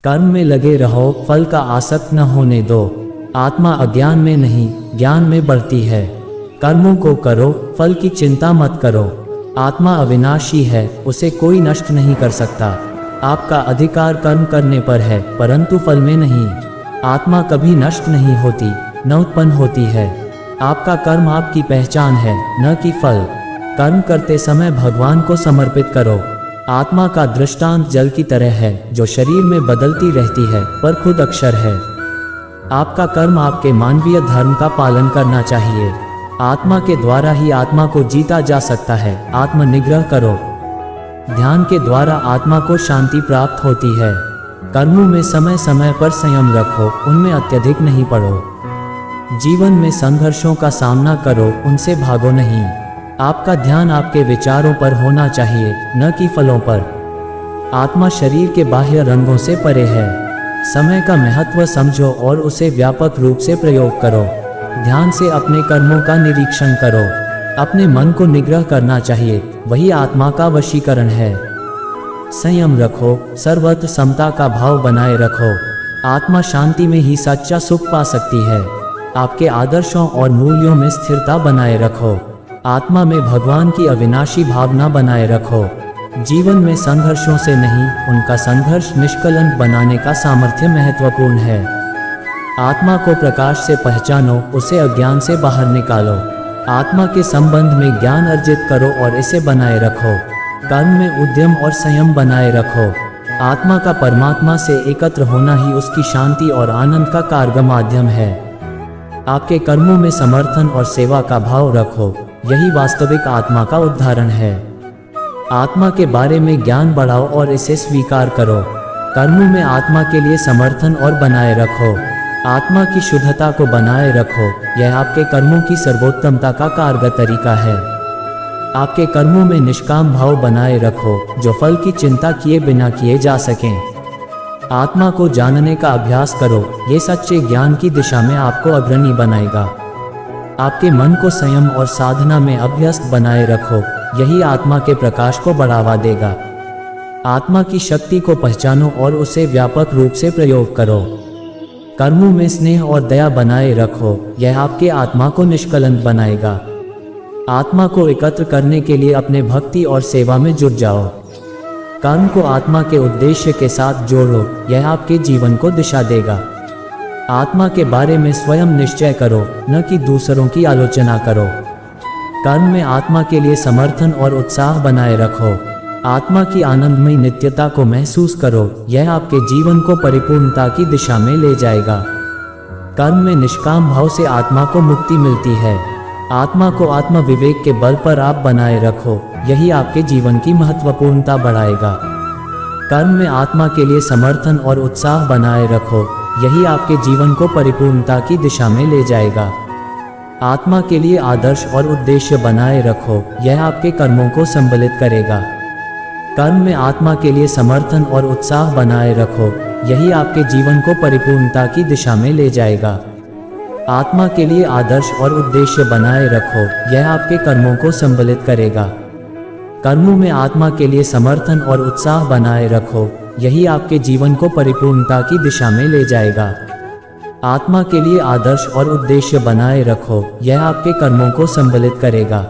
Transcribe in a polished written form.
कर्म में लगे रहो, फल का आसक्त न होने दो। आत्मा अज्ञान में नहीं, ज्ञान में बढ़ती है। कर्मों को करो, फल की चिंता मत करो। आत्मा अविनाशी है, उसे कोई नष्ट नहीं कर सकता। आपका अधिकार कर्म करने पर है, परंतु फल में नहीं। आत्मा कभी नष्ट नहीं होती, न उत्पन्न होती है। आपका कर्म आपकी पहचान है, न कि फल। कर्म करते समय भगवान को समर्पित करो। आत्मा का दृष्टांत जल की तरह है, जो शरीर में बदलती रहती है, पर खुद अक्षर है। आपका कर्म आपके मानवीय धर्म का पालन करना चाहिए। आत्मा के द्वारा ही आत्मा को जीता जा सकता है। आत्मनिग्रह करो। ध्यान के द्वारा आत्मा को शांति प्राप्त होती है। कर्मों में समय समय पर संयम रखो, उनमें अत्यधिक नहीं पड़ो। जीवन में संघर्षों का सामना करो, उनसे भागो नहीं। आपका ध्यान आपके विचारों पर होना चाहिए, न कि फलों पर। आत्मा शरीर के बाह्य रंगों से परे है। समय का महत्व समझो और उसे व्यापक रूप से प्रयोग करो। ध्यान से अपने कर्मों का निरीक्षण करो। अपने मन को निग्रह करना चाहिए, वही आत्मा का वशीकरण है। संयम रखो, सर्वत्र समता का भाव बनाए रखो। आत्मा शांति में ही सच्चा सुख पा सकती है। आपके आदर्शों और मूल्यों में स्थिरता बनाए रखो। आत्मा में भगवान की अविनाशी भावना बनाए रखो। जीवन में संघर्षों से नहीं, उनका संघर्ष निष्कलंक बनाने का सामर्थ्य महत्वपूर्ण है। आत्मा को प्रकाश से पहचानो, उसे अज्ञान से बाहर निकालो। आत्मा के संबंध में ज्ञान अर्जित करो और इसे बनाए रखो। कर्म में उद्यम और संयम बनाए रखो। आत्मा का परमात्मा से एकत्र होना ही उसकी शांति और आनंद का कारगर माध्यम है। आपके कर्मों में समर्थन और सेवा का भाव रखो, यही वास्तविक आत्मा का उद्धारण है। आत्मा के बारे में ज्ञान बढ़ाओ और इसे स्वीकार करो। कर्मों में आत्मा के लिए समर्थन और बनाए रखो। आत्मा की शुद्धता को बनाए रखो, यह आपके कर्मों की सर्वोत्तमता का कारगर तरीका है। आपके कर्मों में निष्काम भाव बनाए रखो, जो फल की चिंता किए बिना किए जा सकें। आत्मा को जानने का अभ्यास करो, ये सच्चे ज्ञान की दिशा में आपको अग्रणी बनाएगा। आपके मन को संयम और साधना में अभ्यस्त बनाए रखो, यही आत्मा के प्रकाश को बढ़ावा देगा। आत्मा की शक्ति को पहचानो और उसे व्यापक रूप से प्रयोग करो। कर्मों में स्नेह और दया बनाए रखो, यह आपके आत्मा को निष्कलंक बनाएगा। आत्मा को एकत्र करने के लिए अपने भक्ति और सेवा में जुट जाओ। कर्म को आत्मा के उद्देश्य के साथ जोड़ो, यह आपके जीवन को दिशा देगा। आत्मा के बारे में स्वयं निश्चय करो, न कि दूसरों की आलोचना करो। कर्म में आत्मा के लिए समर्थन और उत्साह बनाए रखो। आत्मा की आनंदमयी नित्यता को महसूस करो, यह आपके जीवन को परिपूर्णता की दिशा में ले जाएगा। कर्म में निष्काम भाव से आत्मा को मुक्ति मिलती है। आत्मा को आत्म विवेक के बल पर आप बनाए रखो, यही आपके जीवन की महत्वपूर्णता बढ़ाएगा। कर्म में आत्मा के लिए समर्थन और उत्साह बनाए रखो, यही आपके जीवन को परिपूर्णता की दिशा में ले जाएगा। आत्मा के लिए आदर्श और उद्देश्य बनाए रखो, यह आपके कर्मों को संबलित करेगा। कर्म में आत्मा के लिए समर्थन और उत्साह बनाए रखो, यही आपके जीवन को परिपूर्णता की दिशा में ले जाएगा। आत्मा के लिए आदर्श और उद्देश्य बनाए रखो, यह आपके कर्मों को संबलित करेगा। कर्मों में आत्मा के लिए समर्थन और उत्साह बनाए रखो, यही आपके जीवन को परिपूर्णता की दिशा में ले जाएगा। आत्मा के लिए आदर्श और उद्देश्य बनाए रखो, यह आपके कर्मों को संबलित करेगा।